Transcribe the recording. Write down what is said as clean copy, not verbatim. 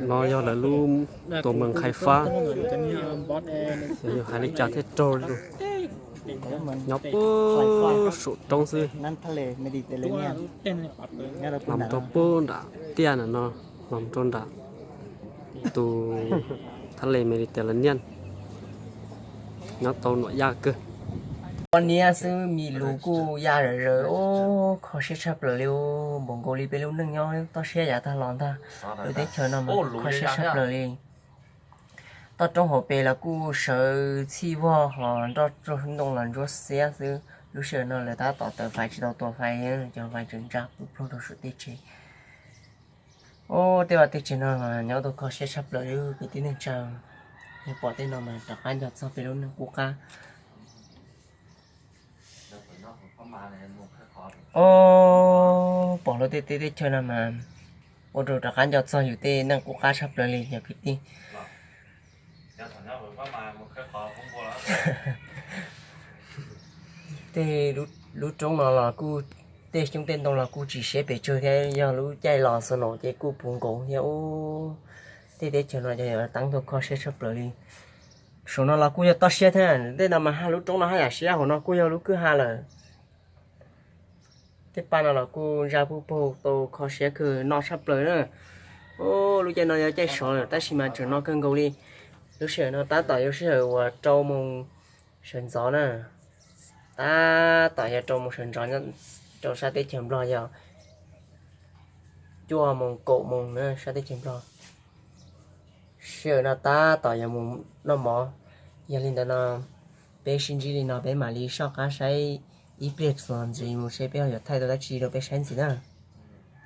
nó do là luôn tổ mừng khai phá nhiều hai lịch trả thế trôi luôn nhóc sụt trong sư นั่นทะเลไม่ดีแต่เลยเนี่ยเนี่ยเราเป็น làm ด่า cho bố đã tiền là nó làm trôn đã tù thắt lệ mày đi tiền là nhân nó tàu nội gia cơ วันนี้ซื้อมีลูกูยาเหรอโอ้ขอเช็ดชับเลยบงโกลีไปลูกนึงย่อต้องเช็ดยาตาร้อนตาดูได้เชิญน้องมาขอเช็ดชับเลยตอนจงหัวเปแล้วกูเสือชีวะหอนตอนจงตรงหลังจงเสียซื้อลูกเสือนั่นเลยตาต่อเติมไฟจีต่อตัวไฟจะไฟจึงจับปุ๊บเราสุดที่จีโอ้แต่ว่าที่จีนั่นมาเนาะตัวขอเช็ดชับเลยคือที่นึงจังนี่ปอดที่น้องมาจากการจัดซ้อมไปลูกนึงกูก้าโอ้บอกเราเต้เชิญมาโอ้ดูจากการจัดซ้อมอยู่เต้นั่งกูก้าชับเลยอย่าคิดดิเต้รู้จงนอนละกูเต้จงเต้นตรงละกูchỉ sẽ bị chơi cái doรู้ใจหล่อสนองใจกูปุ่งโกเนี่ยโอ้เต้เชิญมาจะตั้งตัวข้อเช็ดชับเลยsố nó là cú giờ to xe thế đây là mà hai lúc trong nó hai là xe của nó cú giờ lúc cứ hai là cái pan là cú ra bù bù tô khó xe cứ nó sắp tới nữa ô lúc giờ nó giờ chạy sỏi rồi ta chỉ mà chở nó cân cầu đi lúc xe nó ta tỏi lúc xe và trâu mông sườn gió nè ta tỏi giờ trâu mông sườn gió nhá trâu sa tết chém lo giờ chua mông cổ mông nữa sa tết chém lo sườn nó ta tỏi giờ mông nó mỏ giờ lên đó nó bé sinh gì nó bé mà đi sau cá say ít biết làm gì một xe bé giờ thay đổi chỉ đồ bé sáng gì nữa